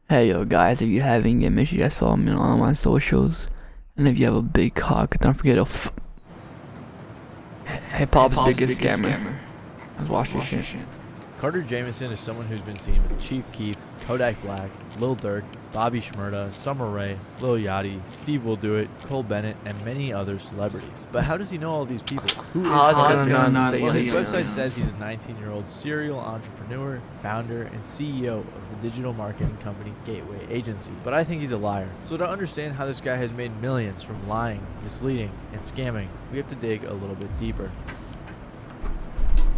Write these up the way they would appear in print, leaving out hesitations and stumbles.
Hey yo guys, if you haven't yet, make sure you guys follow me on all my socials. And if you have a big cock, don't forget to Hey Pop's biggest scammer. Let's watch this shit. Carter Jamieson is someone who's been seen with Chief Keef, Kodak Black, Lil Durk, Bobby Shmurda, Summer Rae, Lil Yachty, Steve Will Do It, Cole Bennett, and many other celebrities. But how does he know all these people? Who is Carter Jamieson? Well, his website says he's a 19-year-old serial entrepreneur, founder, and CEO of the digital marketing company Gateway Agency. But I think he's a liar. So to understand how this guy has made millions from lying, misleading, and scamming, we have to dig a little bit deeper.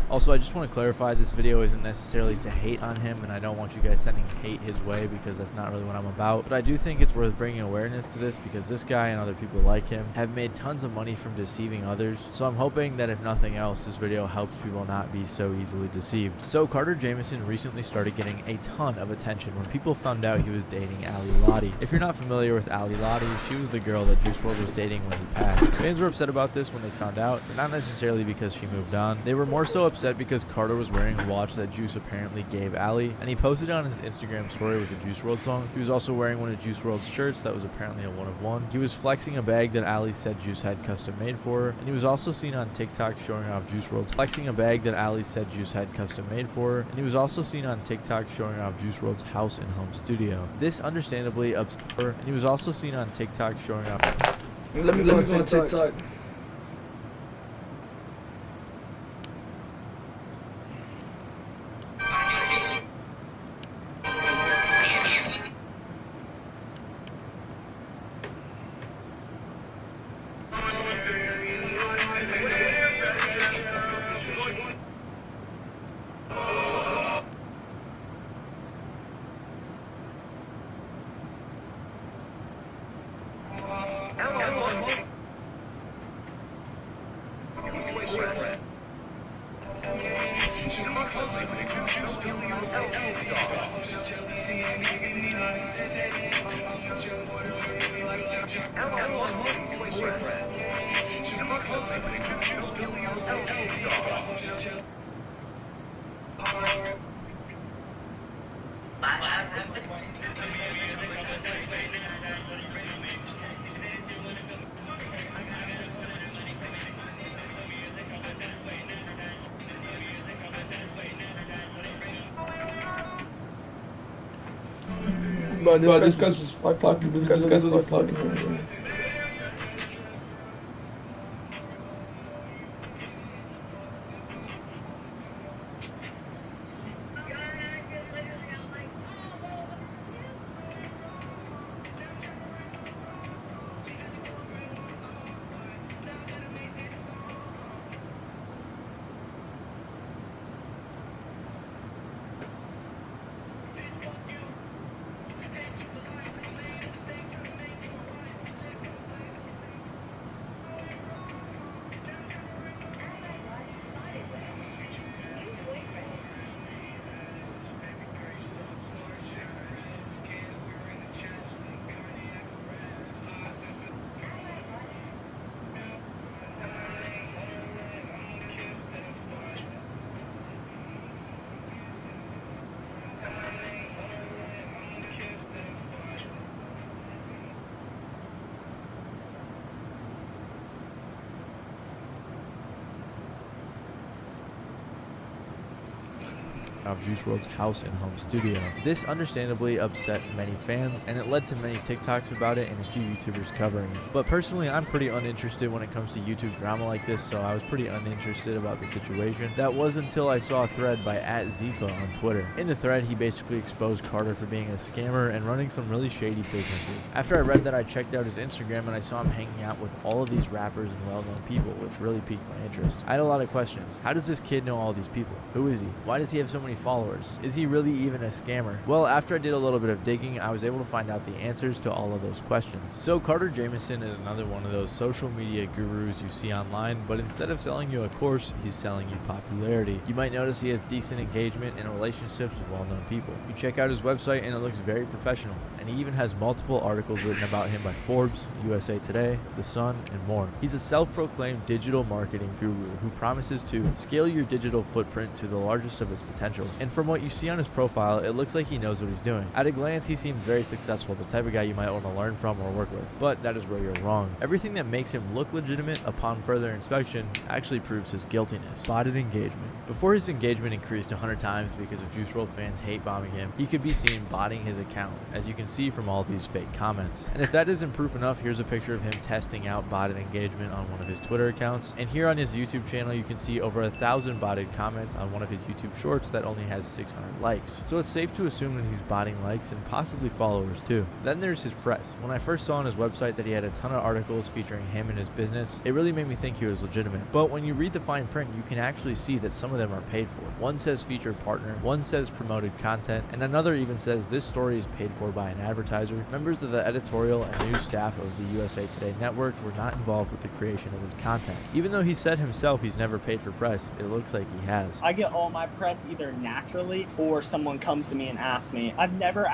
Also, I just want to clarify, this video isn't necessarily to hate on him, and I don't want you guys sending hate his way because that's not really what I'm about. But I do think it's worth bringing awareness to this because this guy and other people like him have made tons of money from deceiving others. So I'm hoping that if nothing else, this video helps people not be so easily deceived. So Carter Jamieson recently started getting a ton of attention when people found out he was dating Ali Lottie. If you're not familiar with Ali Lottie, she was the girl that Juice WRLD was dating when he passed. Fans were upset about this when they found out, but not necessarily because she moved on. They were more so upset because Carter was wearing a watch that Juice apparently gave Ali, and he posted it on his Instagram story with the Juice WRLD song. He was also wearing one of Juice WRLD's shirts that was apparently a one of one. He was flexing a bag that Ali said Juice had custom made for her, and he was also seen on TikTok showing off Juice WRLD's flexing a bag that Ali said Juice had custom made for her, and he was also seen on TikTok showing off Juice WRLD's house and home studio. This understandably upset her, and he was also seen on TikTok showing off. Let me go on TikTok. Bro, this guy's just fucking. This guy's just fucking. Of Juice WRLD's house and home studio. This understandably upset many fans, and it led to many TikToks about it and a few YouTubers covering it. But personally, I'm pretty uninterested when it comes to YouTube drama like this, so I was pretty uninterested about the situation. That was until I saw a thread by @Zifa on Twitter. In the thread, he basically exposed Carter for being a scammer and running some really shady businesses. After I read that, I checked out his Instagram and I saw him hanging out with all of these rappers and well-known people, which really piqued my interest. I had a lot of questions. How does this kid know all these people? Who is he? Why does he have so many followers? Is he really even a scammer? Well, after I did a little bit of digging, I was able to find out the answers to all of those questions. So Carter Jamieson is another one of those social media gurus you see online, but instead of selling you a course, he's selling you popularity. You might notice he has decent engagement and relationships with well-known people. You check out his website and it looks very professional, and he even has multiple articles written about him by Forbes, USA Today, The Sun, and more. He's a self-proclaimed digital marketing guru who promises to scale your digital footprint to the largest of its potential. successful. And from what you see on his profile, it looks like he knows what he's doing. At a glance, he seems very successful, the type of guy you might want to learn from or work with. But that is where you're wrong. Everything that makes him look legitimate upon further inspection actually proves his guiltiness. Botted engagement. Before his engagement increased 100 times because of WRLD fans hate bombing him, he could be seen botting his account, as you can see from all these fake comments. And if that isn't proof enough, here's a picture of him testing out botted engagement on one of his Twitter accounts. And here on his YouTube channel, you can see over 1,000 botted comments on one of his YouTube shorts that only has 600 likes. So it's safe to assume that he's botting likes and possibly followers too. Then there's his press. When I first saw on his website that he had a ton of articles featuring him and his business, it really made me think he was legitimate. But when you read the fine print, you can actually see that some of them are paid for. One says featured partner, one says promoted content, and another even says this story is paid for by an advertiser. Members of the editorial and news staff of the USA Today network were not involved with the creation of his content. Even though he said himself he's never paid for press, it looks like he has. I get all my press either naturally or someone comes to me and asks me. I've never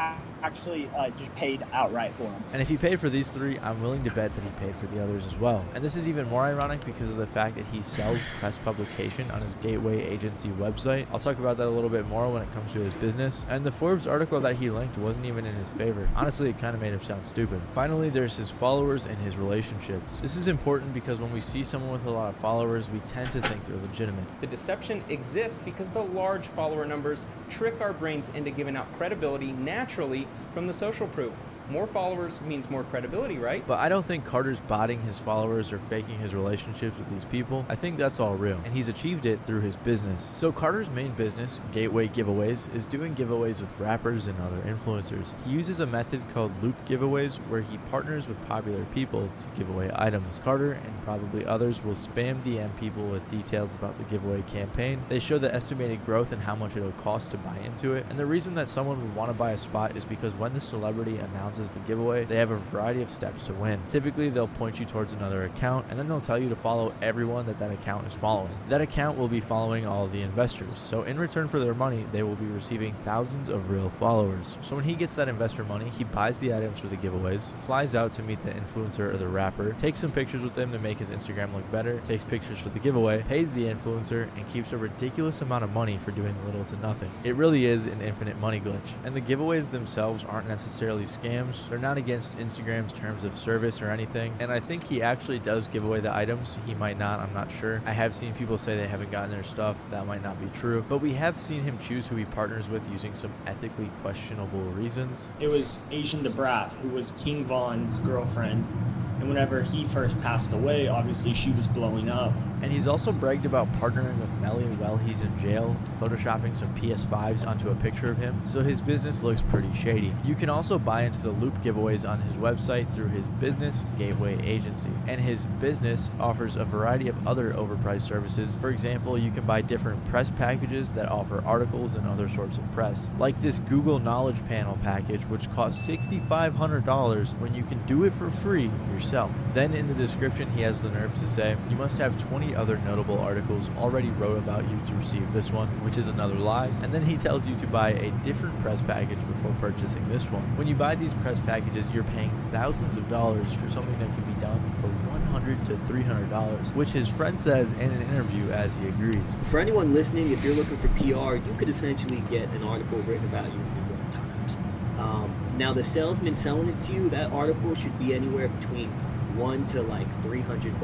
actually just paid outright for them. And if he paid for these three, I'm willing to bet that he paid for the others as well. And this is even more ironic because of the fact that he sells press publication on his gateway agency website. I'll talk about that a little bit more when it comes to his business. And the Forbes article that he linked wasn't even in his favor. Honestly, it kind of made him sound stupid. Finally, there's his followers and his relationships. This is important because when we see someone with a lot of followers, we tend to think they're legitimate. The deception exists because the large follower numbers trick our brains into giving out credibility naturally from the social proof. More followers means more credibility, right? But I don't think Carter's botting his followers or faking his relationships with these people. I think that's all real, and he's achieved it through his business. So Carter's main business, Gateway Giveaways, is doing giveaways with rappers and other influencers. He uses a method called loop giveaways where he partners with popular people to give away items. Carter and probably others will spam DM people with details about the giveaway campaign. They show the estimated growth and how much it'll cost to buy into it. And the reason that someone would want to buy a spot is because when the celebrity announces the giveaway, they have a variety of steps to win. Typically, they'll point you towards another account, and then they'll tell you to follow everyone that account is following. That account will be following all of the investors. So in return for their money, they will be receiving thousands of real followers. So when he gets that investor money, he buys the items for the giveaways, flies out to meet the influencer or the rapper, takes some pictures with them to make his Instagram look better, takes pictures for the giveaway, pays the influencer, and keeps a ridiculous amount of money for doing little to nothing. It really is an infinite money glitch. And the giveaways themselves aren't necessarily scams. They're not against Instagram's terms of service or anything, and I think he actually does give away the items. He might not, I'm not sure. I have seen people say they haven't gotten their stuff. That might not be true, but we have seen him choose who he partners with using some ethically questionable reasons. It was Asian DeBrat, who was King Von's girlfriend, and whenever he first passed away, obviously she was blowing up. And he's also bragged about partnering with Melly while he's in jail, photoshopping some PS5s onto a picture of him, so his business looks pretty shady. You can also buy into the loop giveaways on his website through his business, Gateway Agency. And his business offers a variety of other overpriced services. For example, you can buy different press packages that offer articles and other sorts of press, like this Google Knowledge Panel package, which costs $6,500 when you can do it for free yourself. Then in the description, he has the nerve to say, you must have 20 other notable articles already wrote about you to receive this one, which is another lie. And then he tells you to buy a different press package before purchasing this one. When you buy these press packages, you're paying thousands of dollars for something that can be done for $100 to $300, which his friend says in an interview as he agrees. For anyone listening, if you're looking for PR, you could essentially get an article written about you in the New York Times. Now the salesman selling it to you, that article should be anywhere between $1 to like $300,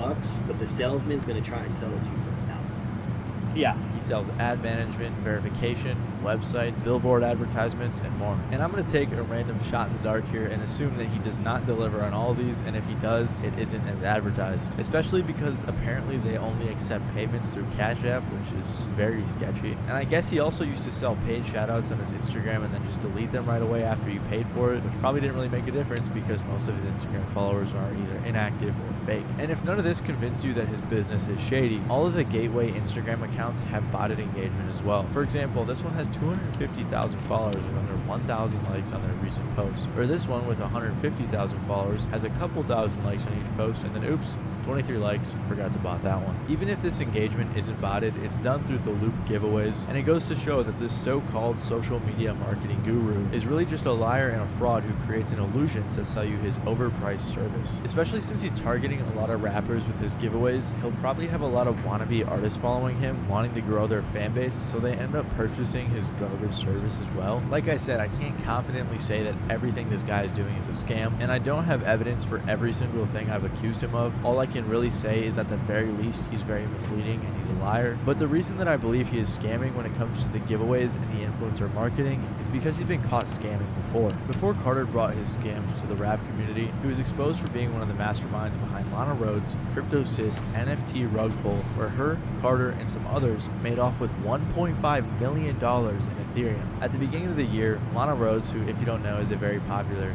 but the salesman's gonna try and sell it to you for $1,000. Yeah. He sells ad management, verification, websites, billboard advertisements, and more. And I'm going to take a random shot in the dark here and assume that he does not deliver on all of these, and if he does, it isn't as advertised. Especially because apparently they only accept payments through Cash App, which is very sketchy. And I guess he also used to sell paid shoutouts on his Instagram and then just delete them right away after you paid for it, which probably didn't really make a difference because most of his Instagram followers are either inactive or fake. And if none of this convinced you that his business is shady, all of the Gateway Instagram accounts have botted engagement as well. For example, this one has 250,000 followers with under 1,000 likes on their recent post. Or this one with 150,000 followers has a couple thousand likes on each post, and then oops, 23 likes, forgot to bot that one. Even if this engagement isn't botted, it's done through the loop giveaways, and it goes to show that this so-called social media marketing guru is really just a liar and a fraud who creates an illusion to sell you his overpriced service. Especially since he's targeting a lot of rappers with his giveaways, he'll probably have a lot of wannabe artists following him, wanting to grow their fan base, so they end up purchasing his his garbage service as well. Like I said, I can't confidently say that everything this guy is doing is a scam, and I don't have evidence for every single thing I've accused him of. All I can really say is at the very least he's very misleading and he's a liar. But the reason that I believe he is scamming when it comes to the giveaways and the influencer marketing is because he's been caught scamming before. Before Carter brought his scams to the rap community, he was exposed for being one of the masterminds behind Lana Rhoades' CryptoSys NFT rug pull, where her, Carter, and some others made off with $1.5 million in Ethereum. At the beginning of the year, Lana Rhoades, who, if you don't know, is a very popular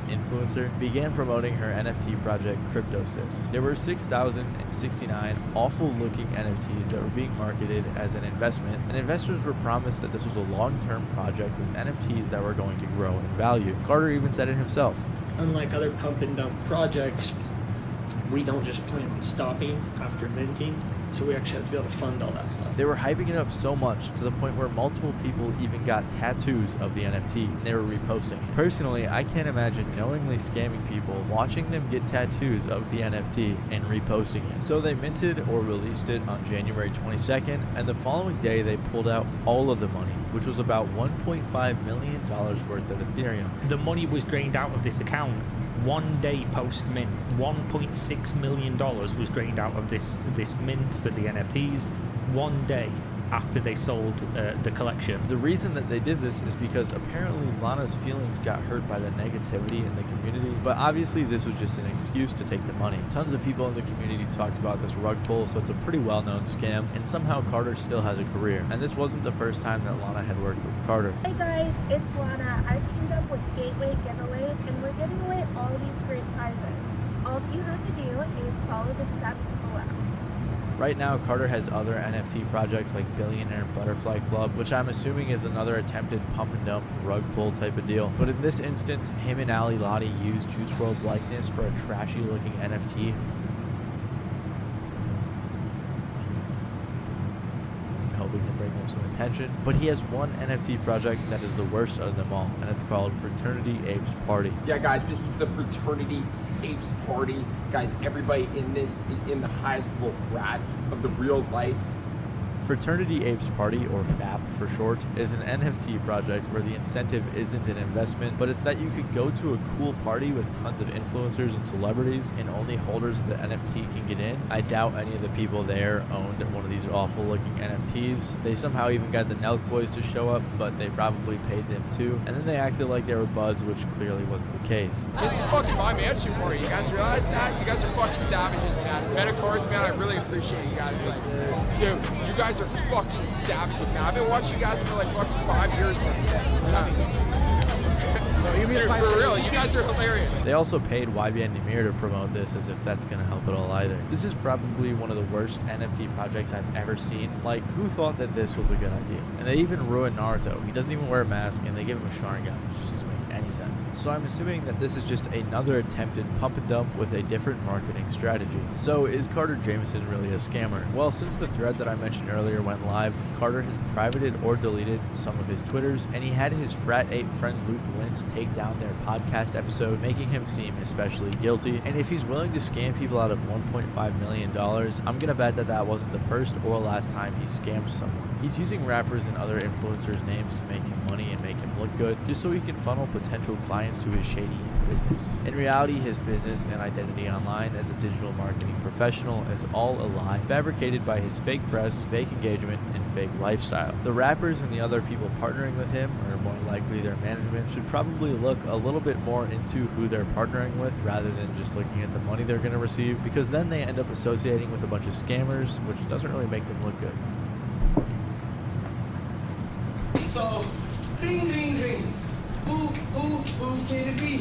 influencer, began promoting her NFT project CryptoSys. There were 6,069 awful-looking NFTs that were being marketed as an investment, and investors were promised that this was a long-term project with NFTs that were going to grow in value. Carter even said it himself. Unlike other pump and dump projects, we don't just plan on stopping after minting, so we actually have to be able to fund all that stuff. They were hyping it up so much to the point where multiple people even got tattoos of the NFT and they were reposting it. Personally, I can't imagine knowingly scamming people, watching them get tattoos of the NFT and reposting it. So they minted or released it on January 22nd, and the following day they pulled out all of the money, which was about $1.5 million worth of Ethereum. The money was drained out of this account one day post mint. $1.6 million was drained out of this mint for the NFTs one day after they sold the collection. The reason that they did this is because apparently Lana's feelings got hurt by the negativity in the community, but obviously this was just an excuse to take the money. Tons of people in the community talked about this rug pull, so it's a pretty well-known scam, and somehow Carter still has a career. And this wasn't the first time that Lana had worked with Carter. Hey guys, it's Lana. I've teamed up with Gateway Giveaways and we're giving away all these great prizes. All that you have to do is follow the steps below. Right now, Carter has other NFT projects like Billionaire Butterfly Club, which I'm assuming is another attempted pump and dump rug pull type of deal. But in this instance, him and Ali Lottie used Juice WRLD's likeness for a trashy looking NFT. Hoping to bring them some attention. But he has one NFT project that is the worst of them all, and it's called Fraternity Apes Party. Yeah, guys, this is the Fraternity Apes Party. Guys, everybody in this is in the highest level frat of the real life. Fraternity Apes Party, or FAP for short, is an NFT project where the incentive isn't an investment, but it's that you could go to a cool party with tons of influencers and celebrities, and only holders of the NFT can get in. I doubt any of the people there owned one of these awful looking NFTs. They somehow even got the Nelk Boys to show up, but they probably paid them too, and then they acted like they were buds, which clearly wasn't the case. This is fucking my mansion for you. You guys realize that? You guys are fucking savages, man. Metacards, man, I really appreciate you guys. Like, dude, you guys are fucking savages, man. I've been watching you guys for like fucking 5 years now. Dude, for real, you guys are hilarious. They also paid YBN Namir to promote this, as if that's gonna help at all either. This is probably one of the worst NFT projects I've ever seen. Like, who thought that this was a good idea? And they even ruined Naruto. He doesn't even wear a mask, and they give him a Sharingan, which just doesn't make any sense. So I'm assuming that this is just another attempted pump and dump with a different marketing strategy. So is Carter Jamieson really a scammer? Well, since the thread that I mentioned earlier went live, Carter has privated or deleted some of his Twitters, and he had his frat ape friend Luke Lentz take down their podcast episode, making him seem especially guilty. And if he's willing to scam people out of $1.5 million, I'm gonna bet that that wasn't the first or last time he scammed someone. He's using rappers and other influencers' names to make him money and make him look good, just so he can funnel potential clients to his shady business. In reality, his business and identity online as a digital marketing professional is all a lie, fabricated by his fake press, fake engagement, and fake lifestyle. The rappers and the other people partnering with him, or more likely their management, should probably look a little bit more into who they're partnering with rather than just looking at the money they're going to receive, because then they end up associating with a bunch of scammers, which doesn't really make them look good. So, ding, ding, ding. Who can it be?